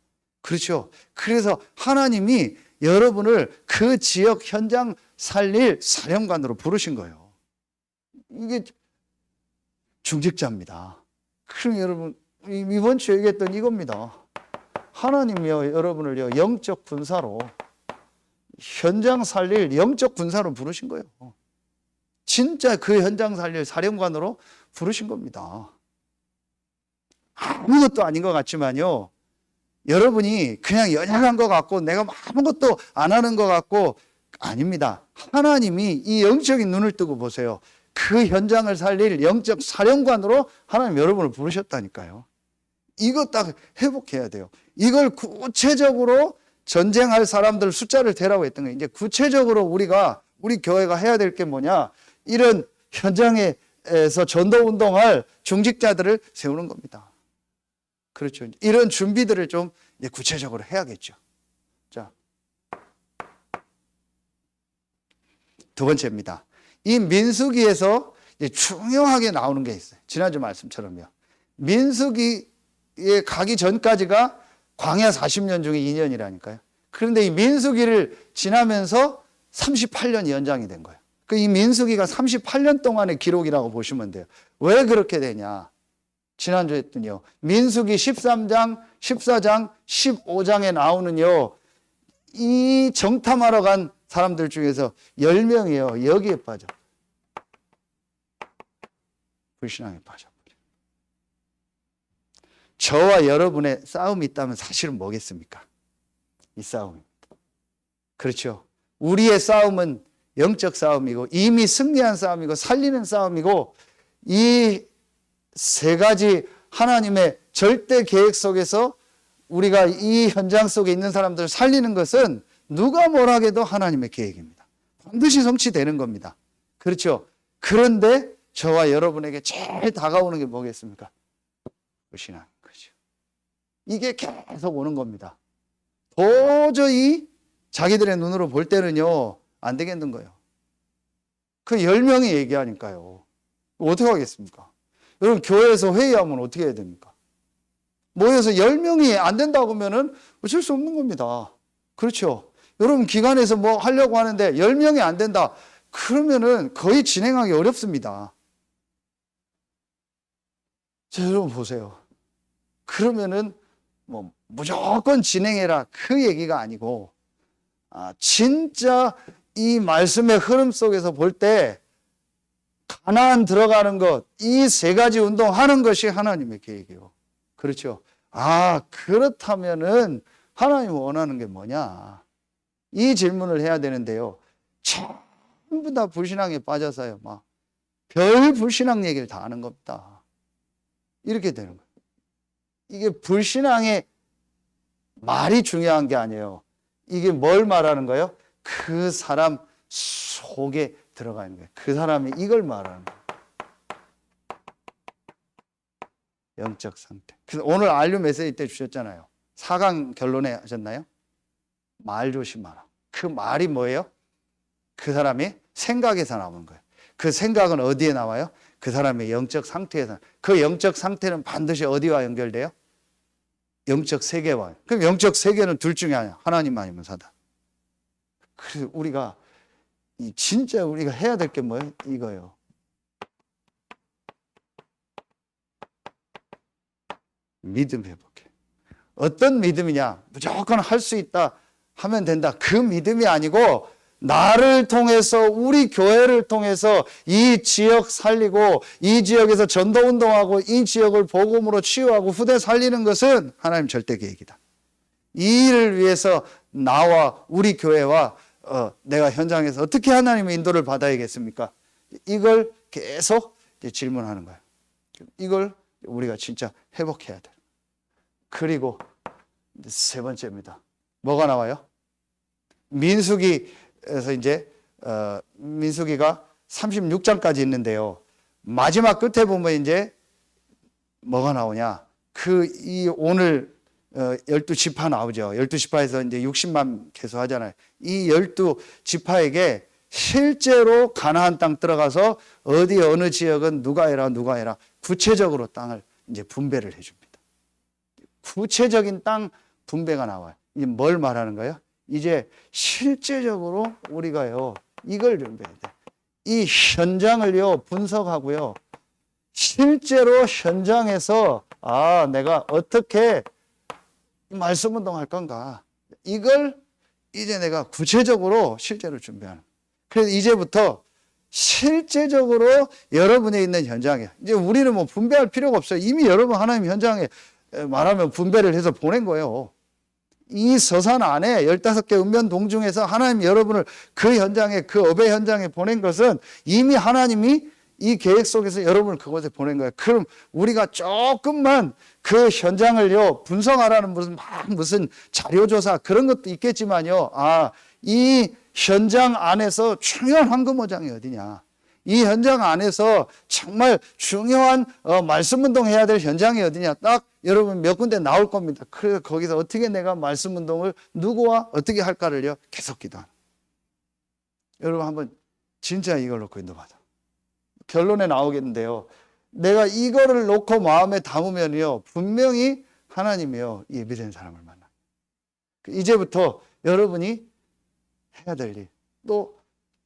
그렇죠? 그래서 하나님이 여러분을 그 지역 현장 살릴 사령관으로 부르신 거예요. 이게 중직자입니다. 그럼 여러분 이번 주에 얘기했던 이겁니다. 하나님이요 여러분을요 영적 군사로 현장 살릴 영적 군사로 부르신 거예요. 진짜 그 현장 살릴 사령관으로 부르신 겁니다. 아무것도 아닌 것 같지만요. 여러분이 그냥 연약한 것 같고 내가 아무것도 안 하는 것 같고 아닙니다. 하나님이 이 영적인 눈을 뜨고 보세요. 그 현장을 살릴 영적 사령관으로 하나님 여러분을 부르셨다니까요. 이거 딱 회복해야 돼요. 이걸 구체적으로 전쟁할 사람들 숫자를 대라고 했던 거예요. 이제 구체적으로 우리 교회가 해야 될 게 뭐냐? 이런 현장에서 전도 운동할 중직자들을 세우는 겁니다. 그렇죠. 이런 준비들을 좀 이제 구체적으로 해야겠죠. 자, 두 번째입니다. 이 민수기에서 이제 중요하게 나오는 게 있어요. 지난주 말씀처럼요. 민수기에 가기 전까지가 광야 40년 중에 2년이라니까요. 그런데 이 민수기를 지나면서 38년이 연장이 된 거예요. 이 민수기가 38년 동안의 기록이라고 보시면 돼요. 왜 그렇게 되냐? 지난주에 했더니요. 민수기 13장, 14장, 15장에 나오는요. 이 정탐하러 간 사람들 중에서 10명이요. 여기에 빠져. 불신앙에 빠져버려. 저와 여러분의 싸움이 있다면 사실은 뭐겠습니까? 이 싸움입니다. 그렇죠. 우리의 싸움은 영적 싸움이고 이미 승리한 싸움이고 살리는 싸움이고 이 세 가지 하나님의 절대 계획 속에서 우리가 이 현장 속에 있는 사람들을 살리는 것은 누가 뭘 하게도 하나님의 계획입니다. 반드시 성취되는 겁니다. 그렇죠. 그런데 저와 여러분에게 제일 다가오는 게 뭐겠습니까? 불신앙인 거죠. 이게 계속 오는 겁니다. 도저히 자기들의 눈으로 볼 때는요 안 되겠는 거예요. 그 10명이 얘기하니까요. 어떻게 하겠습니까? 여러분 교회에서 회의하면 어떻게 해야 됩니까? 모여서 10명이 안 된다고 하면은 어쩔 수 없는 겁니다. 그렇죠? 여러분 기관에서 뭐 하려고 하는데 10명이 안 된다. 그러면은 거의 진행하기 어렵습니다. 자, 여러분 보세요. 그러면은 뭐 무조건 진행해라 그 얘기가 아니고 진짜 이 말씀의 흐름 속에서 볼 때 가나안 들어가는 것, 이 세 가지 운동하는 것이 하나님의 계획이에요. 그렇죠? 그렇다면은 하나님이 원하는 게 뭐냐? 이 질문을 해야 되는데요. 전부 다 불신앙에 빠져서요. 막 별 불신앙 얘기를 다 하는 겁니다. 이렇게 되는 거예요. 이게 불신앙의 말이 중요한 게 아니에요. 이게 뭘 말하는 거예요? 그 사람 속에 들어가 있는 거예요. 그 사람이 이걸 말하는 거예요. 영적 상태. 그래서 오늘 알류 메시지 때 주셨잖아요. 4강 결론에 하셨나요? 말 조심하라. 그 말이 뭐예요? 그 사람이 생각에서 나오는 거예요. 그 생각은 어디에 나와요? 그 사람의 영적 상태에서. 그 영적 상태는 반드시 어디와 연결돼요? 영적 세계와. 그럼 영적 세계는 둘 중에 하나. 하나님 아니면 사단. 그래서 우리가 진짜 우리가 해야 될 게 뭐예요? 이거예요. 믿음 회복해. 어떤 믿음이냐? 무조건 할 수 있다 하면 된다. 그 믿음이 아니고 나를 통해서 우리 교회를 통해서 이 지역 살리고 이 지역에서 전도 운동하고 이 지역을 복음으로 치유하고 후대 살리는 것은 하나님 절대 계획이다. 이 일을 위해서 나와 우리 교회와 내가 현장에서 어떻게 하나님의 인도를 받아야겠습니까? 이걸 계속 질문하는 거예요. 이걸 우리가 진짜 회복해야 돼요. 그리고 세 번째입니다. 뭐가 나와요? 민수기에서 이제 민수기가 36장까지 있는데요. 마지막 끝에 보면 이제 뭐가 나오냐? 오늘 12지파 나오죠. 12지파에서 이제 60만 개수하잖아요. 이 12지파에게 실제로 가나안 땅 들어가서 어느 지역은 누가 해라 구체적으로 땅을 이제 분배를 해줍니다. 구체적인 땅 분배가 나와요. 이제 뭘 말하는 거예요? 이제 실제적으로 우리가요 이걸 준비해야 돼. 이 현장을요 분석하고요. 실제로 현장에서 내가 어떻게 말씀 운동할 건가? 이걸 이제 내가 구체적으로 실제로 준비하는. 그래서 이제부터 실제적으로 여러분이 있는 현장에 이제 우리는 뭐 분배할 필요가 없어요. 이미 여러분 하나님 현장에 말하면 분배를 해서 보낸 거예요. 이 서산 안에 15개 읍면 중에서 하나님 여러분을 그 현장에, 그 업의 현장에 보낸 것은 이미 하나님이 이 계획 속에서 여러분을 그곳에 보낸 거예요. 그럼 우리가 조금만 그 현장을요, 분석하라는 무슨 자료조사 그런 것도 있겠지만요. 이 현장 안에서 중요한 황금어장이 어디냐. 이 현장 안에서 정말 중요한 말씀 운동해야 될 현장이 어디냐. 딱 여러분 몇 군데 나올 겁니다. 그래서 거기서 어떻게 내가 말씀 운동을 누구와 어떻게 할까를요, 계속 기도하는. 여러분 한번 진짜 이걸 놓고 기도하자. 결론에 나오겠는데요. 내가 이거를 놓고 마음에 담으면요, 분명히 하나님이요, 예비된 사람을 만나. 이제부터 여러분이 해야 될 일, 또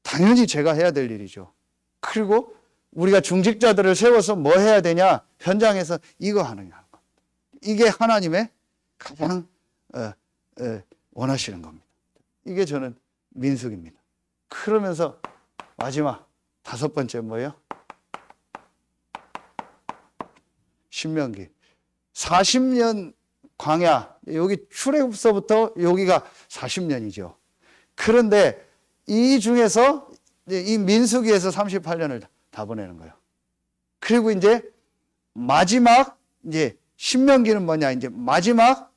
당연히 제가 해야 될 일이죠. 그리고 우리가 중직자들을 세워서 뭐 해야 되냐? 현장에서 이거 하는 겁니다. 이게 하나님의 가장 원하시는 겁니다. 이게 저는 민숙입니다. 그러면서 마지막 5번째 뭐예요? 신명기. 40년 광야, 여기 출애굽서부터 여기가 40년이죠. 그런데 이 중에서 이 민수기에서 38년을 다 보내는 거예요. 그리고 이제 마지막 이제 신명기는 뭐냐? 이제 마지막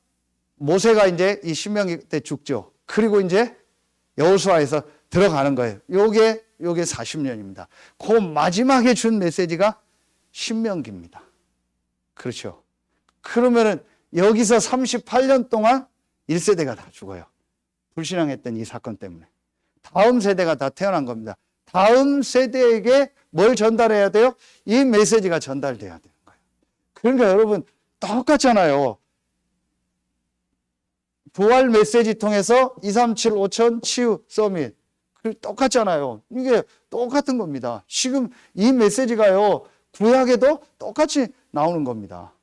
모세가 이제 이 신명기 때 죽죠. 그리고 이제 여호수아에서 들어가는 거예요. 요게 40년입니다. 그 마지막에 준 메시지가 신명기입니다. 그렇죠. 그러면은 여기서 38년 동안 1세대가 다 죽어요. 불신앙했던 이 사건 때문에. 다음 세대가 다 태어난 겁니다. 다음 세대에게 뭘 전달해야 돼요? 이 메시지가 전달돼야 되는 거예요. 그러니까 여러분 똑같잖아요. 부활 메시지 통해서 237 5천 치유 서밋 똑같잖아요. 이게 똑같은 겁니다. 지금 이 메시지가요, 구약에도 똑같이 나오는 겁니다.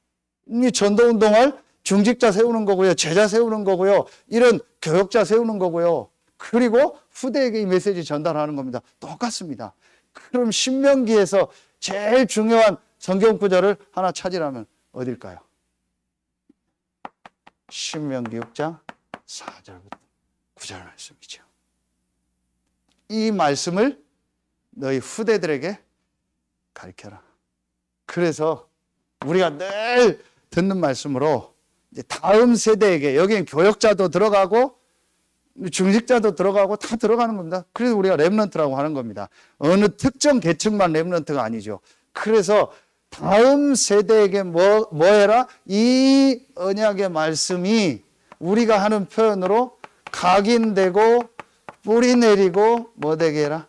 이 전도운동을 중직자 세우는 거고요, 제자 세우는 거고요, 이런 교역자 세우는 거고요, 그리고 후대에게 이 메시지 전달하는 겁니다. 똑같습니다. 그럼 신명기에서 제일 중요한 성경 구절을 하나 찾으라면 어딜까요? 신명기 6장 4절부터 9절 말씀이죠. 이 말씀을 너희 후대들에게 가르쳐라. 그래서 우리가 늘 듣는 말씀으로 이제 다음 세대에게, 여기엔 교역자도 들어가고 중직자도 들어가고 다 들어가는 겁니다. 그래서 우리가 렘넌트라고 하는 겁니다. 어느 특정 계층만 렘넌트가 아니죠. 그래서 다음 세대에게 뭐 해라? 이 언약의 말씀이 우리가 하는 표현으로 각인되고 뿌리 내리고 뭐 되게 해라?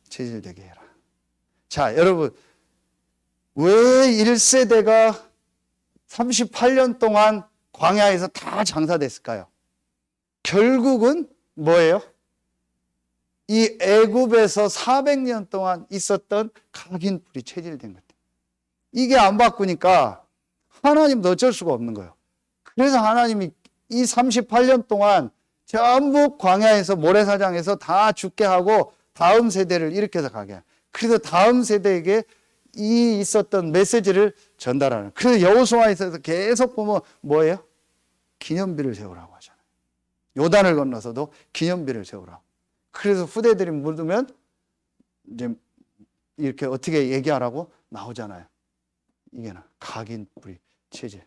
체질되게 해라. 자, 여러분, 왜 1세대가 38년 동안 광야에서 다 장사됐을까요? 결국은 뭐예요? 이 애굽에서 400년 동안 있었던 각인 뿌리 체질된 것. 이게 안 바꾸니까 하나님도 어쩔 수가 없는 거예요. 그래서 하나님이 이 38년 동안 전부 광야에서 모래사장에서 다 죽게 하고 다음 세대를 일으켜서 가게. 그래서 다음 세대에게 이 있었던 메시지를 전달하는. 그래서 여호수아에서 계속 보면 뭐예요? 기념비를 세우라고 하잖아요. 요단을 건너서도 기념비를 세우라고. 그래서 후대들이 묻으면 이제 이렇게 어떻게 얘기하라고 나오잖아요. 이게 각인 뿌리 체질.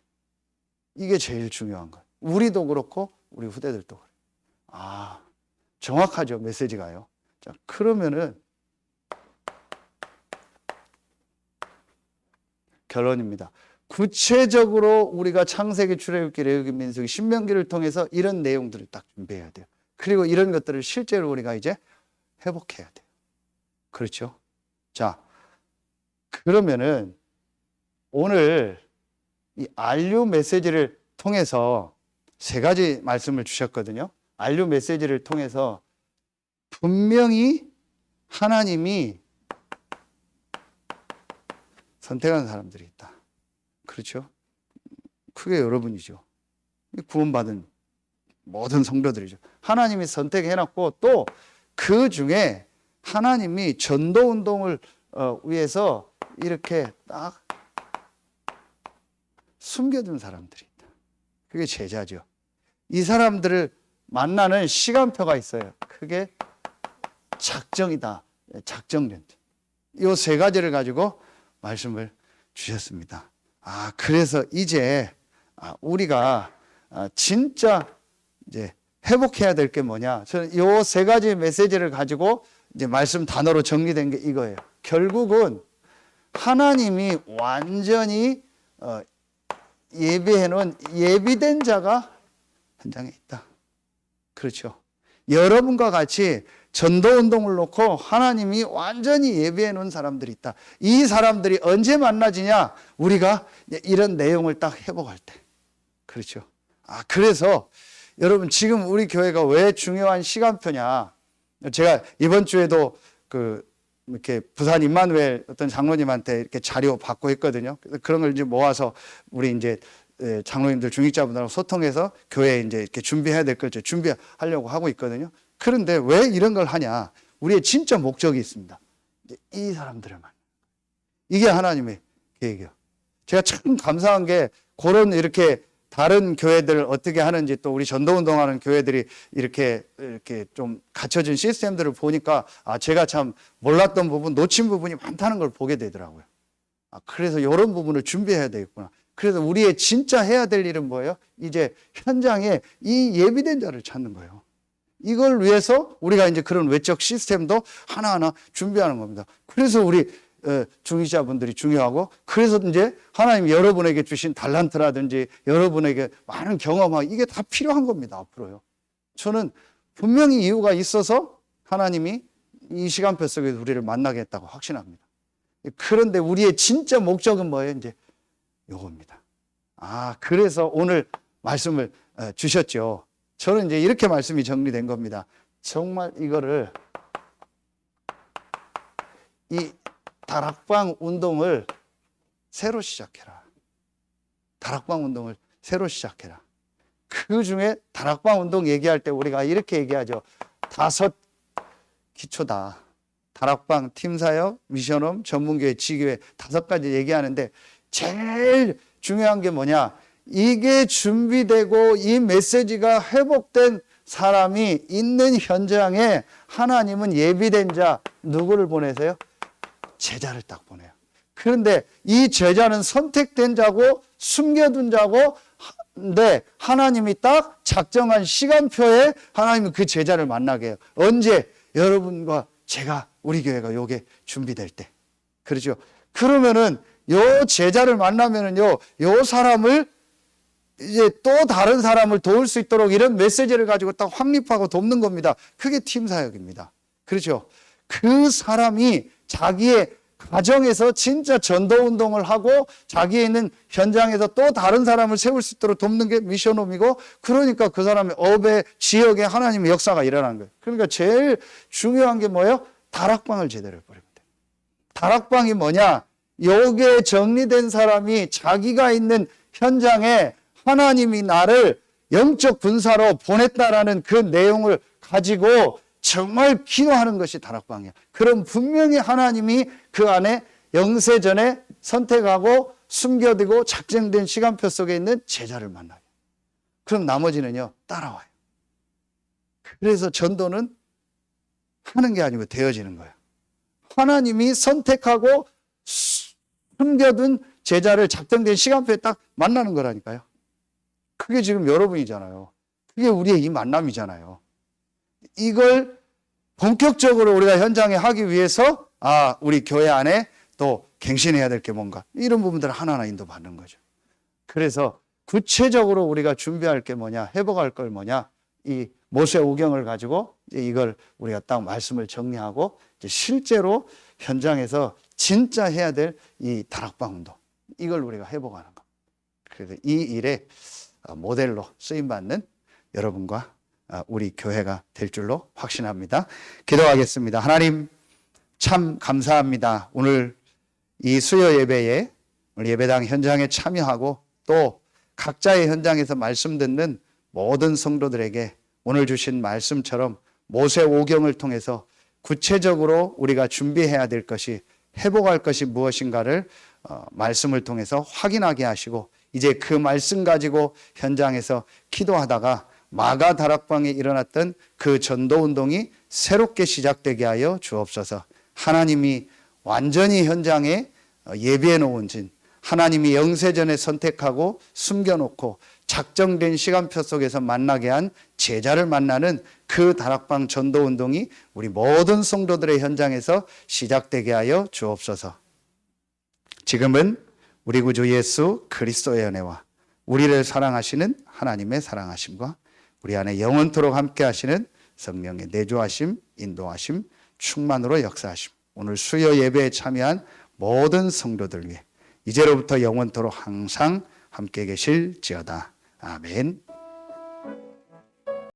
이게 제일 중요한 거예요. 우리도 그렇고 우리 후대들도 그래요. 정확하죠, 메시지가요. 자, 그러면은 결론입니다. 구체적으로 우리가 창세기, 출애굽기, 레위기, 민수기, 신명기를 통해서 이런 내용들을 딱 준비해야 돼요. 그리고 이런 것들을 실제로 우리가 이제 회복해야 돼요. 그렇죠? 자, 그러면은 오늘 이 RU 메시지를 통해서 3가지 말씀을 주셨거든요. RU 메시지를 통해서 분명히 하나님이 선택한 사람들이 있다. 그렇죠? 그게 여러분이죠. 구원받은 모든 성도들이죠. 하나님이 선택해놨고 또 그 중에 하나님이 전도운동을 위해서 이렇게 딱 숨겨둔 사람들이 있다. 그게 제자죠. 이 사람들을 만나는 시간표가 있어요. 그게 작정이다. 작정된. 이 세 가지를 가지고 말씀을 주셨습니다. 그래서 이제 우리가 진짜 이제 회복해야 될 게 뭐냐? 저는 이 세 가지 메시지를 가지고 이제 말씀 단어로 정리된 게 이거예요. 결국은 하나님이 완전히 예비해 놓은 예비된 자가 현장에 있다. 그렇죠. 여러분과 같이 전도운동을 놓고 하나님이 완전히 예비해 놓은 사람들이 있다. 이 사람들이 언제 만나지냐? 우리가 이런 내용을 딱 회복할 때. 그렇죠. 그래서 여러분 지금 우리 교회가 왜 중요한 시간표냐? 제가 이번 주에도 이렇게 부산 임마누엘 어떤 장로님한테 이렇게 자료 받고 했거든요. 그런 걸 이제 모아서 우리 이제 장로님들 중직자분들하고 소통해서 교회에 이제 이렇게 준비해야 될 걸 준비하려고 하고 있거든요. 그런데 왜 이런 걸 하냐? 우리의 진짜 목적이 있습니다. 이 사람들을 만나. 이게 하나님의 계획이에요. 제가 참 감사한 게 그런 이렇게 다른 교회들 어떻게 하는지 또 우리 전도운동하는 교회들이 이렇게 좀 갖춰진 시스템들을 보니까 제가 참 몰랐던 부분, 놓친 부분이 많다는 걸 보게 되더라고요. 그래서 이런 부분을 준비해야 되겠구나. 그래서 우리의 진짜 해야 될 일은 뭐예요? 이제 현장에 이 예비된 자를 찾는 거예요. 이걸 위해서 우리가 이제 그런 외적 시스템도 하나하나 준비하는 겁니다. 그래서 우리 중직자분들이 중요하고, 그래서 이제 하나님 여러분에게 주신 달란트라든지 여러분에게 많은 경험하고 이게 다 필요한 겁니다. 앞으로요. 저는 분명히 이유가 있어서 하나님이 이 시간표 속에서 우리를 만나게 했다고 확신합니다. 그런데 우리의 진짜 목적은 뭐예요? 이제 요겁니다. 그래서 오늘 말씀을 주셨죠. 저는 이제 이렇게 말씀이 정리된 겁니다. 정말 이거를 이 다락방 운동을 새로 시작해라. 다락방 운동을 새로 시작해라. 그 중에 다락방 운동 얘기할 때 우리가 이렇게 얘기하죠. 5 기초다. 다락방, 팀사역, 미션홈, 전문교회, 지교회 5가지 얘기하는데 제일 중요한 게 뭐냐? 이게 준비되고 이 메시지가 회복된 사람이 있는 현장에 하나님은 예비된 자 누구를 보내세요? 제자를 딱 보내요. 그런데 이 제자는 선택된 자고 숨겨둔 자고, 근데 하나님이 딱 작정한 시간표에 하나님은 그 제자를 만나게 해요. 언제? 여러분과 제가, 우리 교회가 요게 준비될 때. 그렇죠? 그러면은 요 제자를 만나면은요, 요 사람을 이제 또 다른 사람을 도울 수 있도록 이런 메시지를 가지고 딱 확립하고 돕는 겁니다. 그게 팀 사역입니다. 그렇죠? 그 사람이 자기의 가정에서 진짜 전도운동을 하고 자기에 있는 현장에서 또 다른 사람을 세울 수 있도록 돕는 게 미션홈이고, 그러니까 그 사람의 업의 지역에 하나님의 역사가 일어나는 거예요. 그러니까 제일 중요한 게 뭐예요? 다락방을 제대로 버리면 돼요. 다락방이 뭐냐? 요게 정리된 사람이 자기가 있는 현장에 하나님이 나를 영적 군사로 보냈다라는 그 내용을 가지고 정말 기도하는 것이 다락방이야. 그럼 분명히 하나님이 그 안에 영세전에 선택하고 숨겨두고 작정된 시간표 속에 있는 제자를 만나요. 그럼 나머지는요, 따라와요. 그래서 전도는 하는 게 아니고 되어지는 거예요. 하나님이 선택하고 숨겨둔 제자를 작정된 시간표에 딱 만나는 거라니까요. 그게 지금 여러분이잖아요. 그게 우리의 이 만남이잖아요. 이걸 본격적으로 우리가 현장에 하기 위해서 우리 교회 안에 또 갱신해야 될 게 뭔가, 이런 부분들을 하나하나 인도받는 거죠. 그래서 구체적으로 우리가 준비할 게 뭐냐, 회복할 걸 뭐냐, 이 모세 오경을 가지고 이걸 우리가 딱 말씀을 정리하고 이제 실제로 현장에서 진짜 해야 될 이 다락방 운동, 이걸 우리가 회복하는 겁니다. 그래서 이 일에 모델로 쓰임받는 여러분과 우리 교회가 될 줄로 확신합니다. 기도하겠습니다. 하나님 참 감사합니다. 오늘 이 수요 예배에 우리 예배당 현장에 참여하고 또 각자의 현장에서 말씀 듣는 모든 성도들에게 오늘 주신 말씀처럼 모세 오경을 통해서 구체적으로 우리가 준비해야 될 것이, 회복할 것이 무엇인가를 말씀을 통해서 확인하게 하시고 이제 그 말씀 가지고 현장에서 기도하다가 마가 다락방에 일어났던 그 전도 운동이 새롭게 시작되게 하여 주옵소서. 하나님이 완전히 현장에 예비해 놓은 진, 하나님이 영세전에 선택하고 숨겨놓고 작정된 시간표 속에서 만나게 한 제자를 만나는 그 다락방 전도 운동이 우리 모든 성도들의 현장에서 시작되게 하여 주옵소서. 지금은 우리 구주 예수 그리스도의 은혜와 우리를 사랑하시는 하나님의 사랑하심과 우리 안에 영원토록 함께 하시는 성령의 내주하심, 인도하심, 충만으로 역사하심, 오늘 수요 예배에 참여한 모든 성도들 위해 이제로부터 영원토록 항상 함께 계실지어다. 아멘.